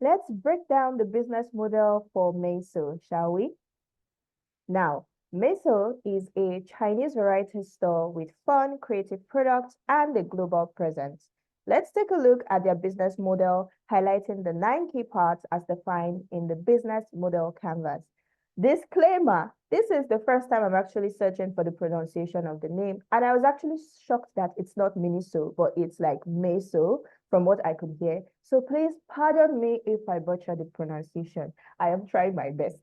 Let's break down the business model for Miniso, shall we? Now, Miniso is a Chinese variety store with fun, creative products and a global presence. Let's take a look at their business model, highlighting the 9 key parts as defined in the business model canvas. Disclaimer, this is the first time I'm actually searching for the pronunciation of the name, and I was actually shocked that it's not Miniso, but it's like Miniso from what I could hear. So please pardon me if I butcher the pronunciation. I am trying my best.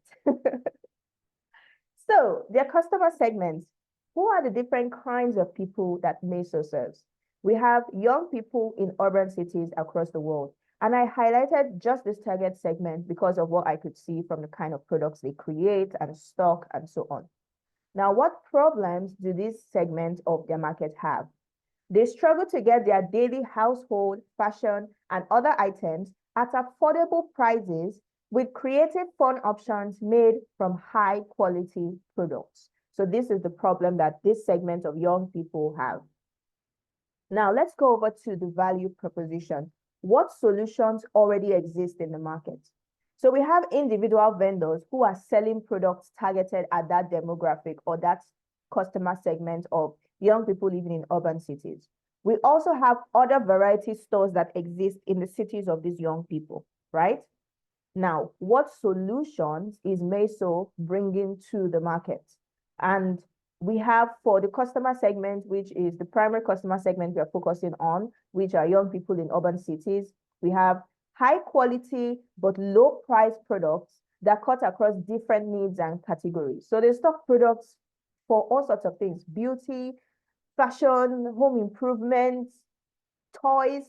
So their customer segments, who are the different kinds of people that Miniso serves? We have young people in urban cities across the world. And I highlighted just this target segment because of what I could see from the kind of products they create and stock and so on. Now, what problems do these segments of their market have? They struggle to get their daily household, fashion, and other items at affordable prices with creative, fun options made from high quality products. So this is the problem that this segment of young people have. Now, let's go over to the value proposition. What solutions already exist in the market? So we have individual vendors who are selling products targeted at that demographic or that customer segment of young people living in urban cities. We also have other variety stores that exist in the cities of these young people, right? Now, what solutions is Miniso bringing to the market? And we have for the customer segment, which is the primary customer segment we are focusing on, which are young people in urban cities. We have high quality but low price products that cut across different needs and categories. So they stock products for all sorts of things: beauty, fashion, home improvements, toys,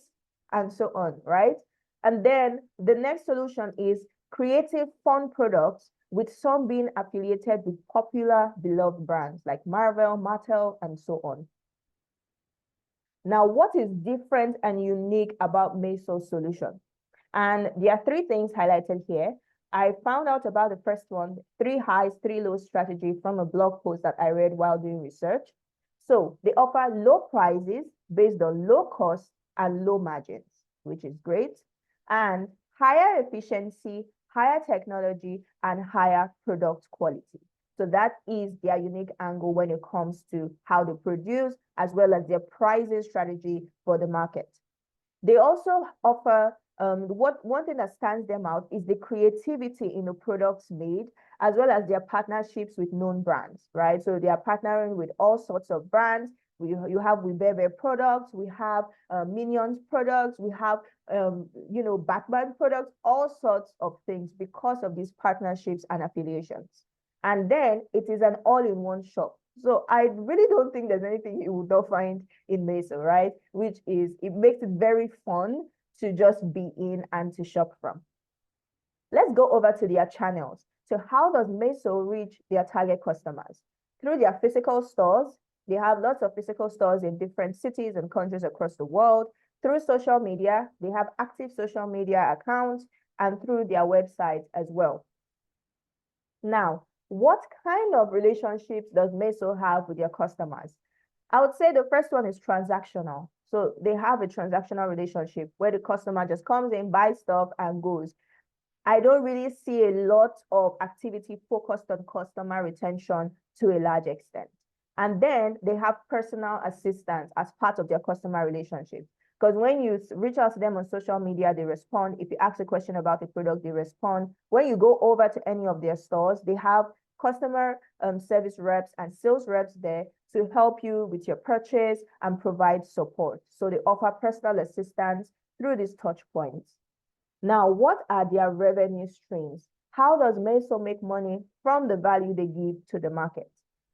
and so on, right? And then the next solution is creative, fun products, with some being affiliated with popular, beloved brands like Marvel, Mattel, and so on. Now, what is different and unique about Miniso's solution? And there are 3 things highlighted here. I found out about the first one, 3 highs, 3 lows strategy, from a blog post that I read while doing research. So they offer low prices based on low cost and low margins, which is great, and higher efficiency, higher technology, and higher product quality. So that is their unique angle when it comes to how they produce, as well as their pricing strategy for the market. They also offer, one thing that stands them out is the creativity in the products made, as well as their partnerships with known brands, right? So they are partnering with all sorts of brands. You have Webebe products, we have Minions products, we have Batman products, all sorts of things because of these partnerships and affiliations. And then it is an all-in-one shop. So I really don't think there's anything you would not find in Miniso, right? Which is, it makes it very fun to just be in and to shop from. Let's go over to their channels. So how does Miniso reach their target customers? Through their physical stores. They have lots of physical stores in different cities and countries across the world. Through social media, they have active social media accounts, and through their website as well. Now, what kind of relationships does Miniso have with their customers? I would say the first one is transactional. So they have a transactional relationship where the customer just comes in, buys stuff, and goes. I don't really see a lot of activity focused on customer retention to a large extent. And then they have personal assistance as part of their customer relationship. Because when you reach out to them on social media, they respond. If you ask a question about the product, they respond. When you go over to any of their stores, they have customer service reps and sales reps there to help you with your purchase and provide support. So they offer personal assistance through these touch points. Now, what are their revenue streams? How does Miniso make money from the value they give to the market?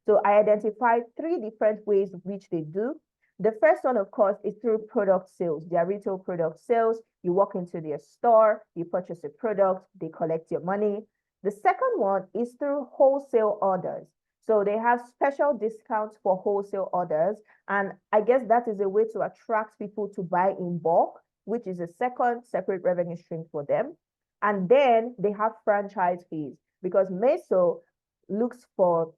So I identified 3 different ways which they do. The first one, of course, is through product sales, their retail product sales. You walk into their store, you purchase a product, they collect your money. The second one is through wholesale orders. So they have special discounts for wholesale orders. And I guess that is a way to attract people to buy in bulk, which is a second separate revenue stream for them. And then they have franchise fees, because Miniso looks for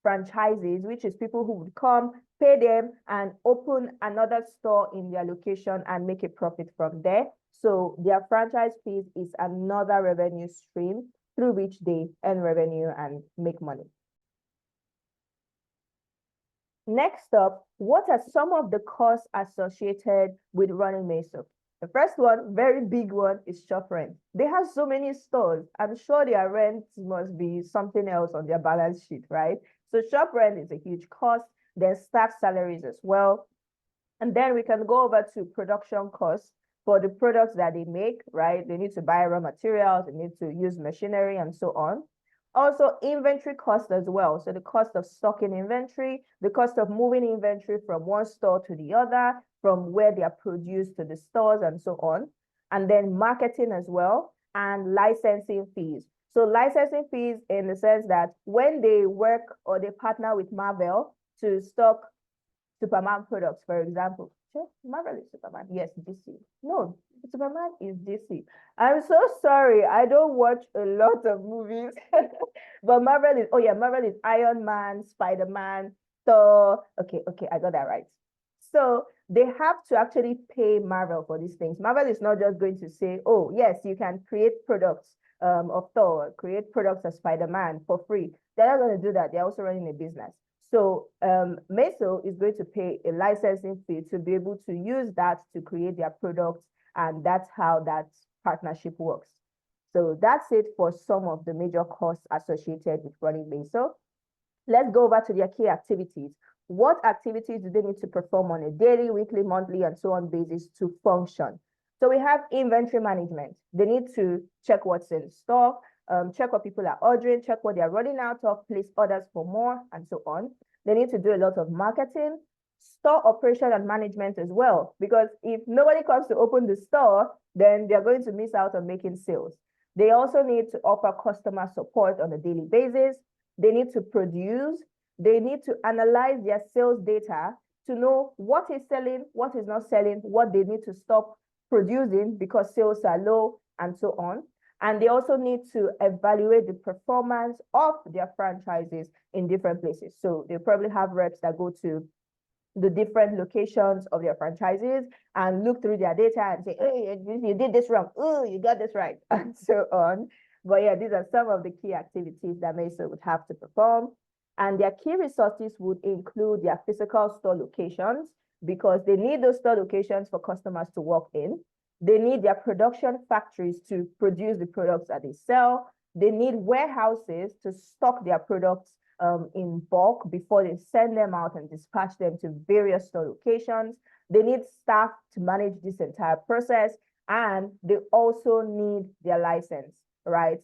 franchises, which is people who would come, pay them and open another store in their location and make a profit from there. So their franchise fees is another revenue stream through which they earn revenue and make money. Next up, what are some of the costs associated with running Miniso? The first one, very big one, is shop rent. They have so many stores. I'm sure their rent must be something else on their balance sheet, right? So shop rent is a huge cost. Then staff salaries as well. And then we can go over to production costs for the products that they make, right? They need to buy raw materials, they need to use machinery and so on. Also, inventory cost as well. So the cost of stocking inventory, the cost of moving inventory from one store to the other, from where they are produced to the stores and so on. And then marketing as well, and licensing fees. So licensing fees in the sense that when they work or they partner with Marvel to stock Superman products, for example. Sure, Marvel is Superman. Yes, DC. No, Superman is DC. I'm so sorry. I don't watch a lot of movies. But Marvel is, oh yeah, Marvel is Iron Man, Spider-Man, Thor. Okay, I got that right. So they have to actually pay Marvel for these things. Marvel is not just going to say, oh, yes, you can create products of Thor, create products of Spider-Man for free. They're not going to do that. They're also running a business. So Miniso is going to pay a licensing fee to be able to use that to create their products, and that's how that partnership works. So that's it for some of the major costs associated with running Miniso. Let's go over to their key activities. What activities do they need to perform on a daily, weekly, monthly, and so on basis to function? So we have inventory management. They need to check what's in stock, check what people are ordering, check what they're running out of, place orders for more, and so on. They need to do a lot of marketing, store operation and management as well, because if nobody comes to open the store, then they're going to miss out on making sales. They also need to offer customer support on a daily basis. They need to produce. They need to analyze their sales data to know what is selling, what is not selling, what they need to stop producing because sales are low, and so on. And they also need to evaluate the performance of their franchises in different places. So they probably have reps that go to the different locations of their franchises and look through their data and say, hey, you did this wrong. Oh, you got this right, and so on. But yeah, these are some of the key activities that Miniso would have to perform. And their key resources would include their physical store locations, because they need those store locations for customers to walk in. They need their production factories to produce the products that they sell. They need warehouses to stock their products in bulk before they send them out and dispatch them to various store locations. They need staff to manage this entire process, and they also need their license, right?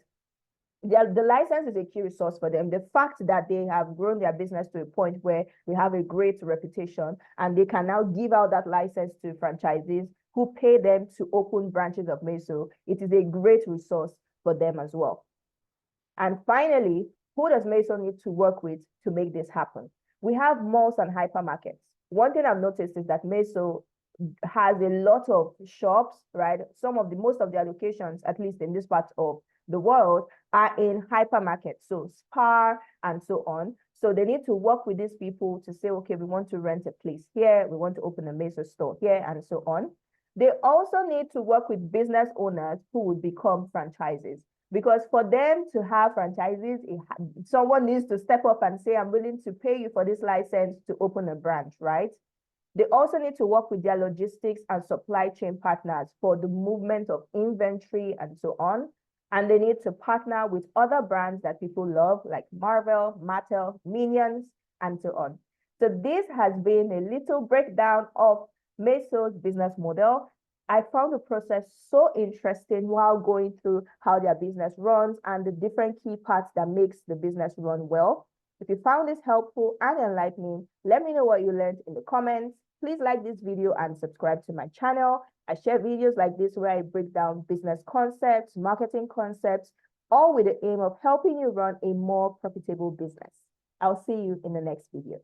The license is a key resource for them. The fact that they have grown their business to a point where they have a great reputation and they can now give out that license to franchisees who pay them to open branches of Miniso, it is a great resource for them as well. And finally, who does Miniso need to work with to make this happen? We have malls and hypermarkets. One thing I've noticed is that Miniso has a lot of shops, right? Most of their locations, at least in this part of the world, are in hypermarkets, so Spar and so on. So they need to work with these people to say, okay, we want to rent a place here, we want to open a Miniso store here, and so on. They also need to work with business owners who would become franchises, because for them to have franchises, someone needs to step up and say, I'm willing to pay you for this license to open a branch, right? They also need to work with their logistics and supply chain partners for the movement of inventory and so on. And they need to partner with other brands that people love, like Marvel, Mattel, Minions, and so on. So this has been a little breakdown of Miniso's business model. I found the process so interesting while going through how their business runs and the different key parts that makes the business run well. If you found this helpful and enlightening, let me know what you learned in the comments. Please like this video and subscribe to my channel. I share videos like this where I break down business concepts, marketing concepts, all with the aim of helping you run a more profitable business. I'll see you in the next video.